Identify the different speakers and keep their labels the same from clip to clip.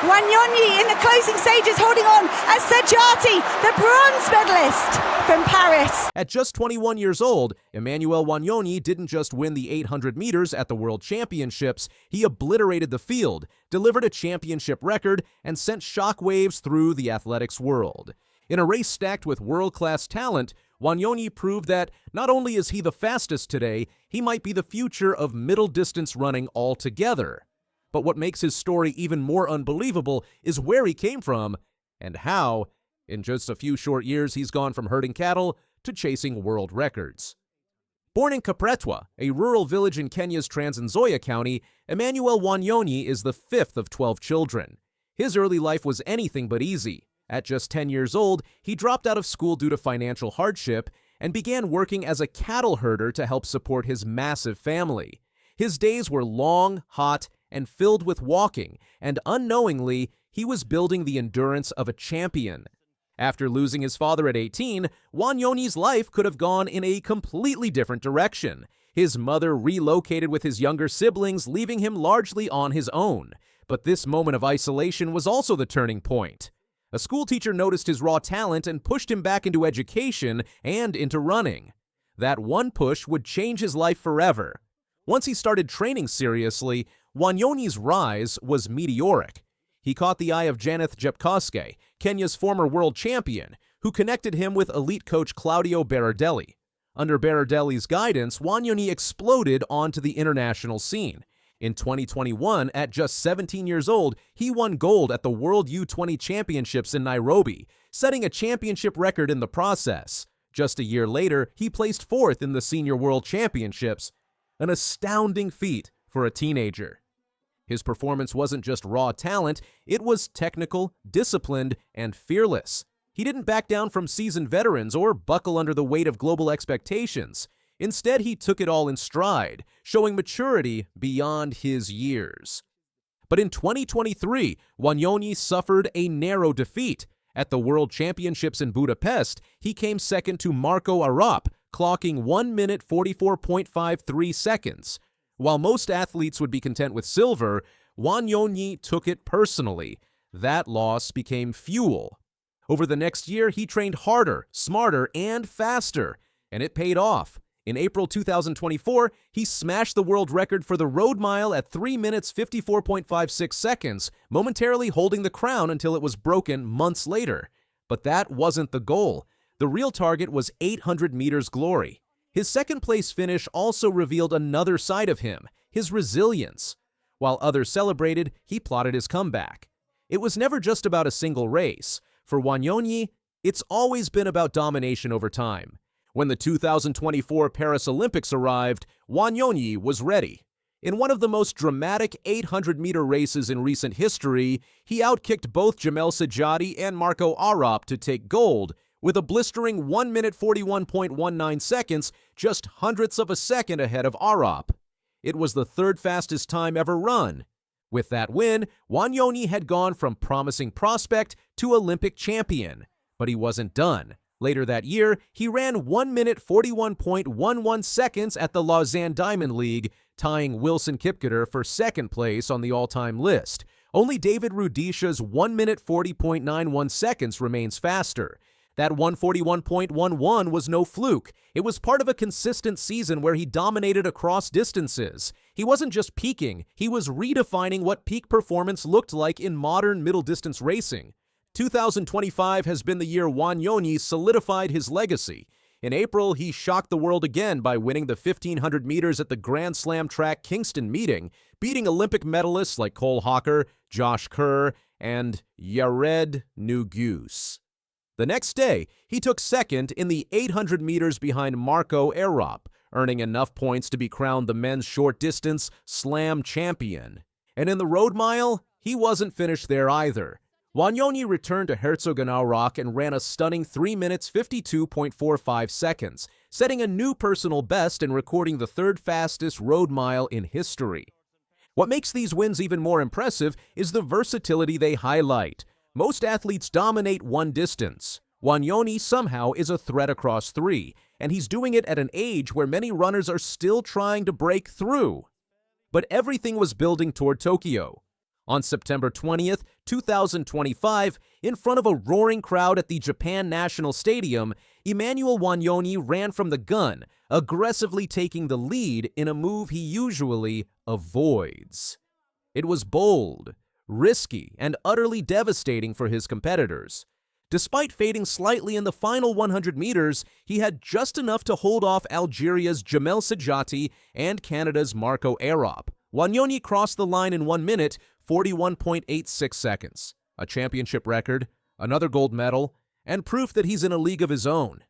Speaker 1: Wanyonyi in the closing stages holding on as Sajati, the bronze medalist from Paris.
Speaker 2: At just 21 years old, Emmanuel Wanyonyi didn't just win the 800 meters at the World Championships, he obliterated the field, delivered a championship record, and sent shockwaves through the athletics world. In a race stacked with world-class talent, Wanyonyi proved that not only is he the fastest today, he might be the future of middle-distance running altogether. But what makes his story even more unbelievable is where he came from and how, in just a few short years, he's gone from herding cattle to chasing world records. Born in Kapretwa, a rural village in Kenya's Trans Nzoia County, Emmanuel Wanyonyi is the fifth of 12 children. His early life was anything but easy. At just 10 years old, he dropped out of school due to financial hardship and began working as a cattle herder to help support his massive family. His days were long, hot, and filled with walking, and unknowingly, he was building the endurance of a champion. After losing his father at 18, Wanyonyi's life could have gone in a completely different direction. His mother relocated with his younger siblings, leaving him largely on his own. But this moment of isolation was also the turning point. A schoolteacher noticed his raw talent and pushed him back into education and into running. That one push would change his life forever. Once he started training seriously, Wanyonyi's rise was meteoric. He caught the eye of Janeth Jepkoske, Kenya's former world champion, who connected him with elite coach Claudio Berardelli. Under Berardelli's guidance, Wanyonyi exploded onto the international scene. In 2021, at just 17 years old, he won gold at the World U20 Championships in Nairobi, setting a championship record in the process. Just a year later, he placed fourth in the Senior World Championships, an astounding feat for a teenager. His performance wasn't just raw talent, it was technical, disciplined, and fearless. He didn't back down from seasoned veterans or buckle under the weight of global expectations. Instead, he took it all in stride, showing maturity beyond his years. But in 2023, Wanyonyi suffered a narrow defeat. At the World Championships in Budapest, he came second to Marco Arop, clocking 1 minute 44.53 seconds. While most athletes would be content with silver, Wanyonyi took it personally. That loss became fuel. Over the next year, he trained harder, smarter, and faster, and it paid off. In April 2024, he smashed the world record for the road mile at 3 minutes 54.56 seconds, momentarily holding the crown until it was broken months later. But that wasn't the goal. The real target was 800 meters glory. His second-place finish also revealed another side of him, his resilience. While others celebrated, he plotted his comeback. It was never just about a single race. For Wanyonyi, it's always been about domination over time. When the 2024 Paris Olympics arrived, Wanyonyi was ready. In one of the most dramatic 800-meter races in recent history, he outkicked both Jamel Sajati and Marco Arop to take gold, with a blistering 1 minute 41.19 seconds, just hundredths of a second ahead of Arop. It was the third fastest time ever run. With that win, Wanyonyi had gone from promising prospect to Olympic champion. But he wasn't done. Later that year, he ran 1 minute 41.11 seconds at the Lausanne Diamond League, tying Wilson Kipketer for second place on the all-time list. Only David Rudisha's 1 minute 40.91 seconds remains faster. That 141.11 was no fluke. It was part of a consistent season where he dominated across distances. He wasn't just peaking, he was redefining what peak performance looked like in modern middle-distance racing. 2025 has been the year Wanyonyi solidified his legacy. In April, he shocked the world again by winning the 1,500 meters at the Grand Slam track Kingston meeting, beating Olympic medalists like Cole Hawker, Josh Kerr, and Yared Nuguse. The next day, he took second in the 800 meters behind Marco Arop, earning enough points to be crowned the men's short distance slam champion. And in the road mile, he wasn't finished there either. Wanyonyi returned to Herzogenaurach and ran a stunning 3 minutes 52.45 seconds, setting a new personal best and recording the third fastest road mile in history. What makes these wins even more impressive is the versatility they highlight. Most athletes dominate one distance. Wanyonyi somehow is a threat across three, and he's doing it at an age where many runners are still trying to break through. But everything was building toward Tokyo. On September 20th, 2025, in front of a roaring crowd at the Japan National Stadium, Emmanuel Wanyonyi ran from the gun, aggressively taking the lead in a move he usually avoids. It was bold, risky, and utterly devastating for his competitors. Despite fading slightly in the final 100 meters, he had just enough to hold off Algeria's Jamel Sajati and Canada's Marco Arop. Wanyonyi crossed the line in 1 minute, 41.86 seconds. A championship record, another gold medal, and proof that he's in a league of his own.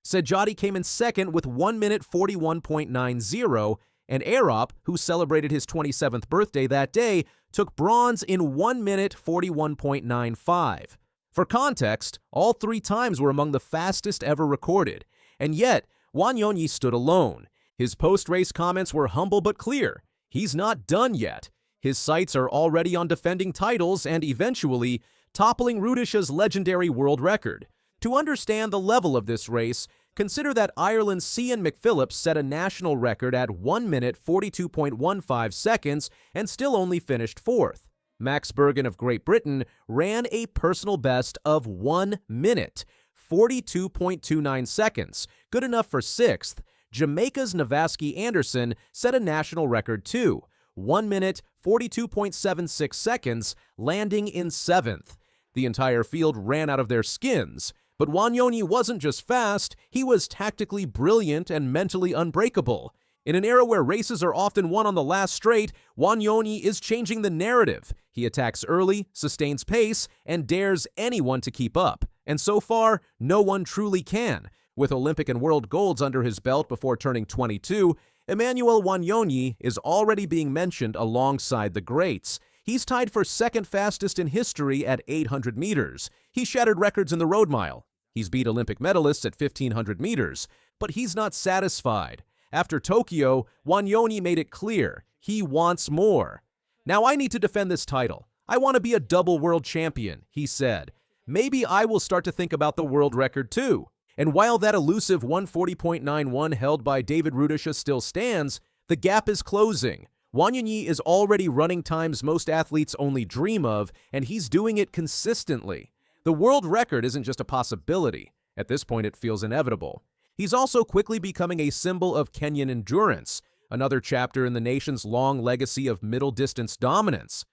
Speaker 2: Sajati came in second with 1 minute 41.90, and Arop, who celebrated his 27th birthday that day, took bronze in 1 minute 41.95. For context, all 3 times were among the fastest ever recorded, and yet Wanyonyi stood alone. His post-race comments were humble but clear. He's not done yet. His sights are already on defending titles and eventually toppling Rudisha's legendary world record. To understand the level of this race, consider that Ireland's Cian McPhillips set a national record at 1 minute 42.15 seconds and still only finished 4th. Max Bergen of Great Britain ran a personal best of 1 minute 42.29 seconds, good enough for 6th. Jamaica's Navaski Anderson set a national record too, 1 minute 42.76 seconds, landing in 7th. The entire field ran out of their skins. But Wanyonyi wasn't just fast, he was tactically brilliant and mentally unbreakable. In an era where races are often won on the last straight, Wanyonyi is changing the narrative. He attacks early, sustains pace, and dares anyone to keep up. And so far, no one truly can. With Olympic and world golds under his belt before turning 22, Emmanuel Wanyonyi is already being mentioned alongside the greats. He's tied for second fastest in history at 800 meters. He shattered records in the road mile. He's beat Olympic medalists at 1,500 meters. But he's not satisfied. After Tokyo, Wanyonyi made it clear he wants more. "Now I need to defend this title. I want to be a double world champion," he said. "Maybe I will start to think about the world record too." And while that elusive 140.91 held by David Rudisha still stands, the gap is closing. Wanyonyi is already running times most athletes only dream of, and he's doing it consistently. The world record isn't just a possibility. At this point, it feels inevitable. He's also quickly becoming a symbol of Kenyan endurance, another chapter in the nation's long legacy of middle-distance dominance.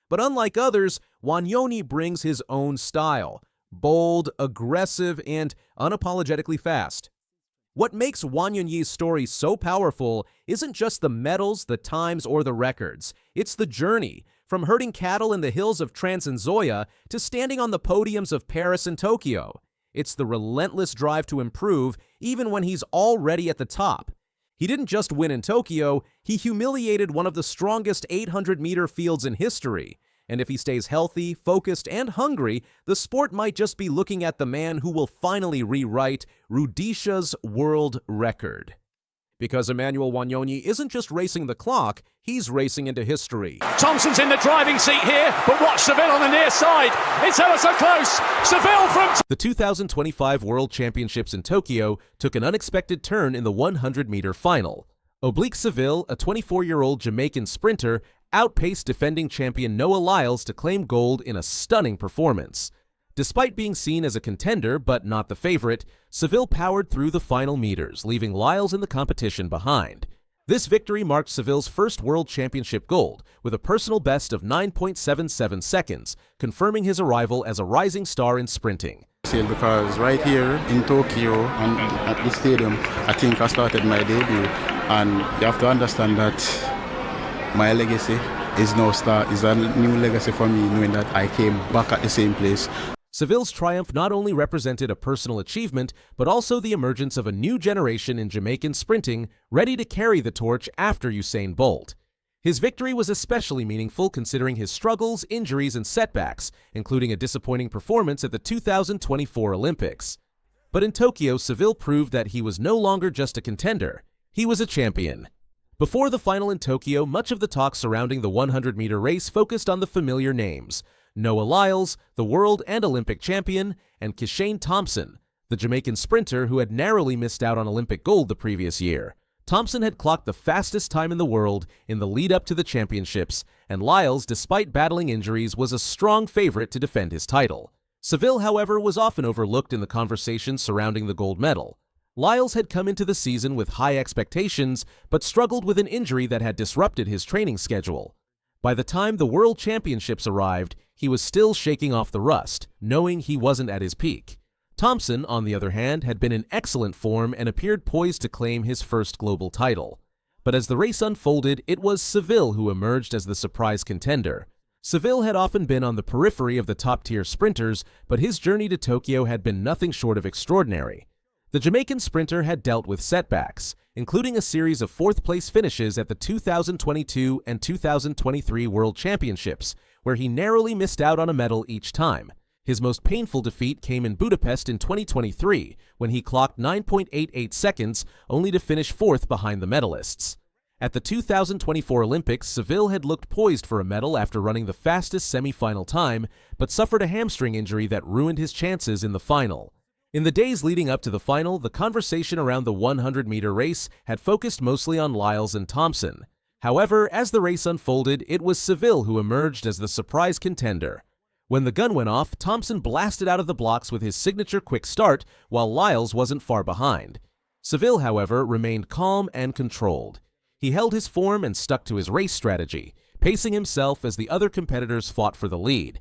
Speaker 2: But unlike others, Wanyonyi brings his own style, bold, aggressive, and unapologetically fast. What makes Wanyonyi's story so powerful isn't just the medals, the times, or the records. It's the journey, from herding cattle in the hills of Trans-Nzoia to standing on the podiums of Paris and Tokyo. It's the relentless drive to improve, even when he's already at the top. He didn't just win in Tokyo, he humiliated one of the strongest 800-meter fields in history. And if he stays healthy, focused, and hungry, the sport might just be looking at the man who will finally rewrite Rudisha's world record. Because Emmanuel Wanyonyi isn't just racing the clock, he's racing into history.
Speaker 3: Thompson's in the driving seat here, but watch Seville on the near side. It's ever so close. Seville from...
Speaker 2: The 2025 World Championships in Tokyo took an unexpected turn in the 100-meter final. Oblique Seville, a 24-year-old Jamaican sprinter, outpaced defending champion Noah Lyles to claim gold in a stunning performance. Despite being seen as a contender but not the favorite, Seville powered through the final meters, leaving Lyles in the competition behind. This victory marked Seville's first World Championship gold, with a personal best of 9.77 seconds, confirming his arrival as a rising star in sprinting.
Speaker 4: Because right here in Tokyo and at the stadium, I think I started my debut, and you have to understand that my legacy is a new legacy for me, knowing that I came back at the same place.
Speaker 2: Seville's triumph not only represented a personal achievement, but also the emergence of a new generation in Jamaican sprinting ready to carry the torch after Usain Bolt. His victory was especially meaningful considering his struggles, injuries, and setbacks, including a disappointing performance at the 2024 Olympics. But in Tokyo, Seville proved that he was no longer just a contender, he was a champion. Before the final in Tokyo, much of the talk surrounding the 100-meter race focused on the familiar names: Noah Lyles, the world and Olympic champion, and Kishane Thompson, the Jamaican sprinter who had narrowly missed out on Olympic gold the previous year. Thompson had clocked the fastest time in the world in the lead-up to the championships, and Lyles, despite battling injuries, was a strong favorite to defend his title. Seville, however, was often overlooked in the conversation surrounding the gold medal. Lyles had come into the season with high expectations, but struggled with an injury that had disrupted his training schedule. By the time the World Championships arrived, he was still shaking off the rust, knowing he wasn't at his peak. Thompson, on the other hand, had been in excellent form and appeared poised to claim his first global title. But as the race unfolded, it was Seville who emerged as the surprise contender. Seville had often been on the periphery of the top-tier sprinters, but his journey to Tokyo had been nothing short of extraordinary. The Jamaican sprinter had dealt with setbacks, including a series of fourth-place finishes at the 2022 and 2023 World Championships, where he narrowly missed out on a medal each time. His most painful defeat came in Budapest in 2023, when he clocked 9.88 seconds, only to finish fourth behind the medalists. At the 2024 Olympics, Seville had looked poised for a medal after running the fastest semi-final time, but suffered a hamstring injury that ruined his chances in the final. In the days leading up to the final, the conversation around the 100-meter race had focused mostly on Lyles and Thompson. However, as the race unfolded, it was Seville who emerged as the surprise contender. When the gun went off, Thompson blasted out of the blocks with his signature quick start, while Lyles wasn't far behind. Seville, however, remained calm and controlled. He held his form and stuck to his race strategy, pacing himself as the other competitors fought for the lead.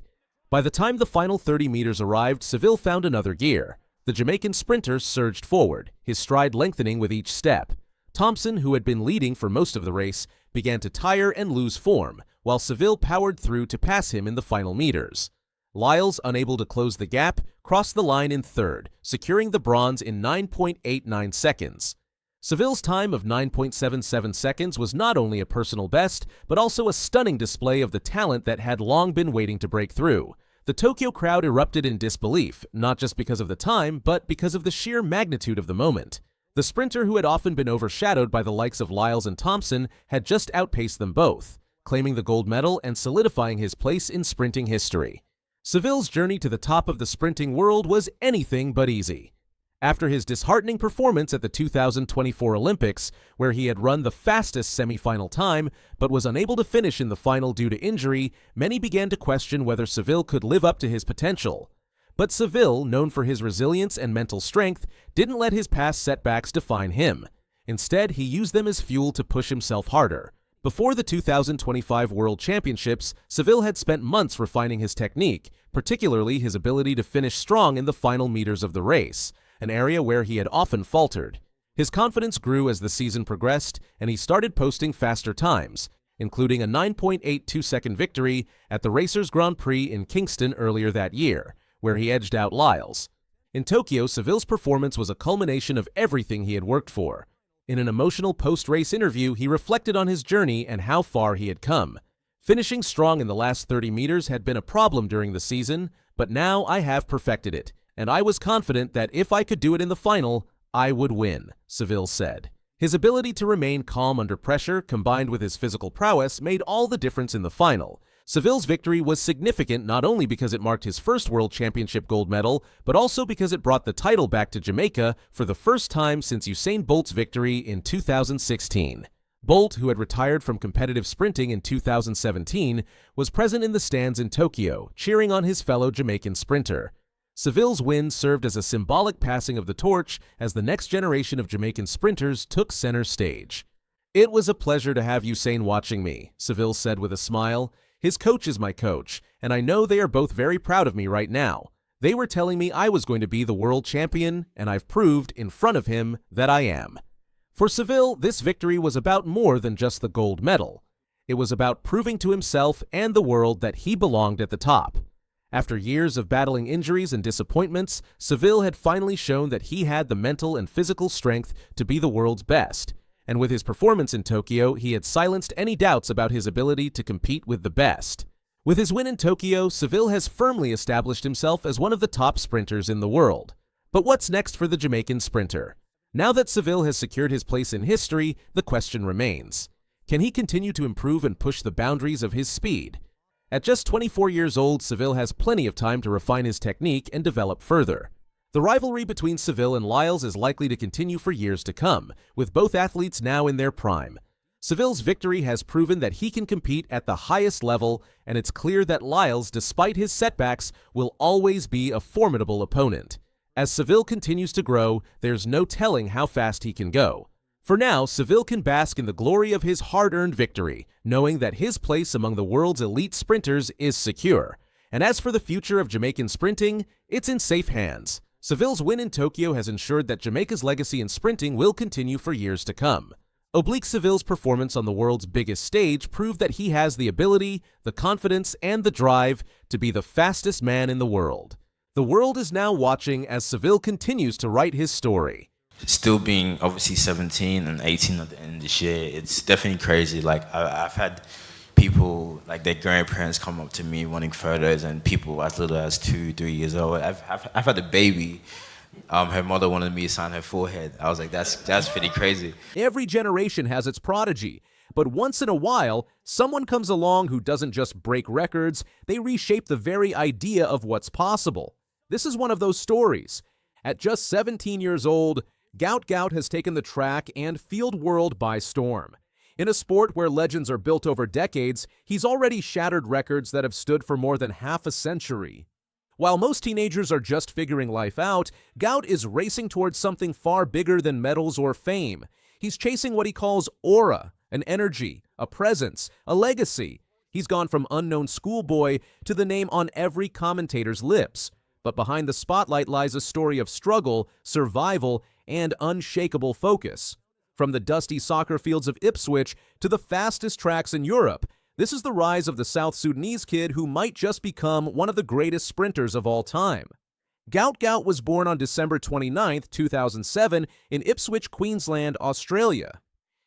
Speaker 2: By the time the final 30 meters arrived, Seville found another gear. The Jamaican sprinter surged forward, his stride lengthening with each step. Thompson, who had been leading for most of the race, began to tire and lose form, while Seville powered through to pass him in the final meters. Lyles, unable to close the gap, crossed the line in third, securing the bronze in 9.89 seconds. Seville's time of 9.77 seconds was not only a personal best, but also a stunning display of the talent that had long been waiting to break through. The Tokyo crowd erupted in disbelief, not just because of the time, but because of the sheer magnitude of the moment. The sprinter, who had often been overshadowed by the likes of Lyles and Thompson, had just outpaced them both, claiming the gold medal and solidifying his place in sprinting history. Seville's journey to the top of the sprinting world was anything but easy. After his disheartening performance at the 2024 Olympics, where he had run the fastest semi-final time but was unable to finish in the final due to injury, many began to question whether Seville could live up to his potential. But Seville, known for his resilience and mental strength, didn't let his past setbacks define him. Instead, he used them as fuel to push himself harder. Before the 2025 World Championships, Seville had spent months refining his technique, particularly his ability to finish strong in the final meters of the race, an area where he had often faltered. His confidence grew as the season progressed, and he started posting faster times, including a 9.82-second victory at the Racers Grand Prix in Kingston earlier that year, where he edged out Lyles. In Tokyo, Seville's performance was a culmination of everything he had worked for. In an emotional post-race interview, he reflected on his journey and how far he had come. Finishing strong in the last 30 meters had been a problem during the season, but now I have perfected it, and I was confident that if I could do it in the final, I would win, Seville said. His ability to remain calm under pressure, combined with his physical prowess, made all the difference in the final. Seville's victory was significant not only because it marked his first World Championship gold medal, but also because it brought the title back to Jamaica for the first time since Usain Bolt's victory in 2016. Bolt, who had retired from competitive sprinting in 2017, was present in the stands in Tokyo, cheering on his fellow Jamaican sprinter. Seville's win served as a symbolic passing of the torch as the next generation of Jamaican sprinters took center stage. "It was a pleasure to have Usain watching me," Seville said with a smile. "His coach is my coach, and I know they are both very proud of me right now. They were telling me I was going to be the world champion, and I've proved in front of him that I am." For Seville, this victory was about more than just the gold medal. It was about proving to himself and the world that he belonged at the top. After years of battling injuries and disappointments, Seville had finally shown that he had the mental and physical strength to be the world's best. And with his performance in Tokyo, he had silenced any doubts about his ability to compete with the best. With his win in Tokyo, Seville has firmly established himself as one of the top sprinters in the world. But what's next for the Jamaican sprinter? Now that Seville has secured his place in history, the question remains: can he continue to improve and push the boundaries of his speed? At just 24 years old, Seville has plenty of time to refine his technique and develop further. The rivalry between Seville and Lyles is likely to continue for years to come, with both athletes now in their prime. Seville's victory has proven that he can compete at the highest level, and it's clear that Lyles, despite his setbacks, will always be a formidable opponent. As Seville continues to grow, there's no telling how fast he can go. For now, Seville can bask in the glory of his hard-earned victory, knowing that his place among the world's elite sprinters is secure. And as for the future of Jamaican sprinting, it's in safe hands. Seville's win in Tokyo has ensured that Jamaica's legacy in sprinting will continue for years to come. Seville's performance on the world's biggest stage proved that he has the ability, the confidence, and the drive to be the fastest man in the world. The world is now watching as Seville continues to write his story.
Speaker 5: Still being obviously 17 and 18 at the end of this year, it's definitely crazy. Like I've had people, like their grandparents, come up to me wanting photos, and people as little as 2-3 years old. I've had a baby. Her mother wanted me to sign her forehead. I was like, that's pretty crazy.
Speaker 2: Every generation has its prodigy, but once in a while, someone comes along who doesn't just break records, they reshape the very idea of what's possible. This is one of those stories. At just 17 years old, Gout has taken the track and field world by storm. In a sport where legends are built over decades, he's already shattered records that have stood for more than half a century. While most teenagers are just figuring life out, Gout is racing towards something far bigger than medals or fame. He's chasing what he calls aura, an energy, a presence, a legacy. He's gone from unknown schoolboy to the name on every commentator's lips. But behind the spotlight lies a story of struggle, survival, and unshakable focus. From the dusty soccer fields of Ipswich to the fastest tracks in Europe, this is the rise of the South Sudanese kid who might just become one of the greatest sprinters of all time. Gout was born on December 29, 2007 in Ipswich, Queensland, Australia.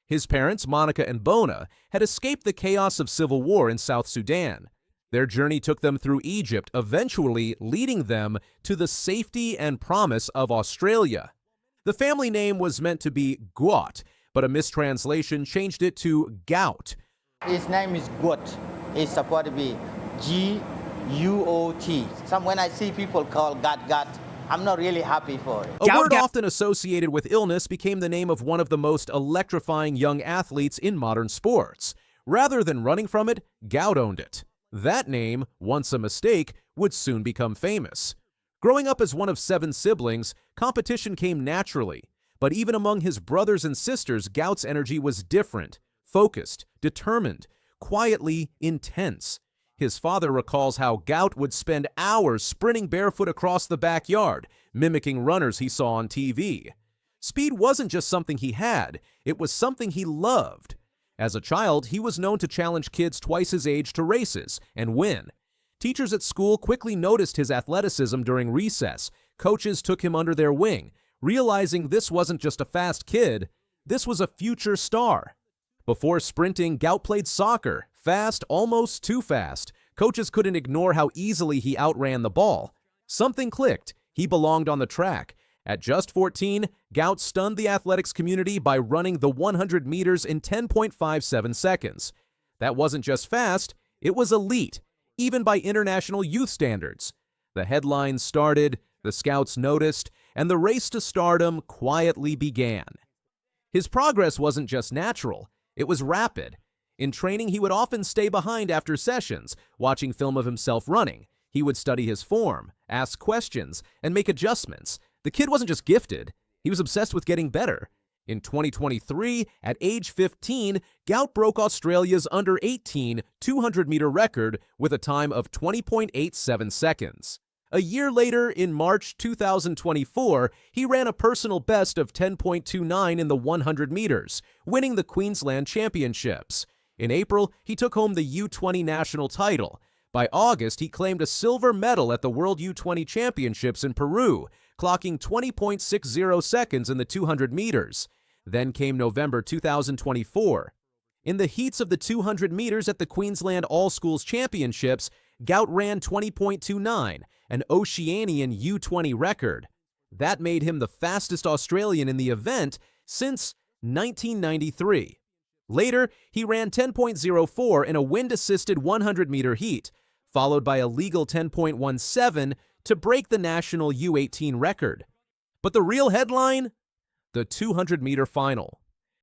Speaker 2: His parents, Monica and Bona, had escaped the chaos of civil war in South Sudan. Their journey took them through Egypt, eventually leading them to the safety and promise of Australia. The family name was meant to be Guat, but a mistranslation changed it to Gout.
Speaker 6: His name is Gut. It's supposed to be G-U-O-T. When I see people call Gat, I'm not really happy for it.
Speaker 2: A word often associated with illness became the name of one of the most electrifying young athletes in modern sports. Rather than running from it, Gout owned it. That name, once a mistake, would soon become famous. Growing up as one of 7 siblings, competition came naturally. But even among his brothers and sisters, Gout's energy was different. Focused, determined, quietly intense. His father recalls how Gout would spend hours sprinting barefoot across the backyard, mimicking runners he saw on TV. Speed wasn't just something he had, it was something he loved. As a child, he was known to challenge kids twice his age to races and win. Teachers at school quickly noticed his athleticism during recess. Coaches took him under their wing, realizing this wasn't just a fast kid, this was a future star. Before sprinting, Gout played soccer, fast, almost too fast. Coaches couldn't ignore how easily he outran the ball. Something clicked. He belonged on the track. At just 14, Gout stunned the athletics community by running the 100 meters in 10.57 seconds. That wasn't just fast, it was elite, even by international youth standards. The headlines started, the scouts noticed, and the race to stardom quietly began. His progress wasn't just natural. It was rapid. In training, he would often stay behind after sessions, watching film of himself running. He would study his form, ask questions, and make adjustments. The kid wasn't just gifted, he was obsessed with getting better. In 2023, at age 15, Gout broke Australia's under-18 200-meter record with a time of 20.87 seconds. A year later, in March 2024, he ran a personal best of 10.29 in the 100 meters, winning the Queensland Championships. In April, he took home the U20 national title. By August, he claimed a silver medal at the World U20 Championships in Peru, clocking 20.60 seconds in the 200 meters. Then came November 2024. In the heats of the 200 meters at the Queensland All-Schools Championships, Gout ran 20.29, an Oceanian U20 record. That made him the fastest Australian in the event since 1993. Later, he ran 10.04 in a wind-assisted 100-meter heat, followed by a legal 10.17 to break the national U18 record. But the real headline? The 200-meter final.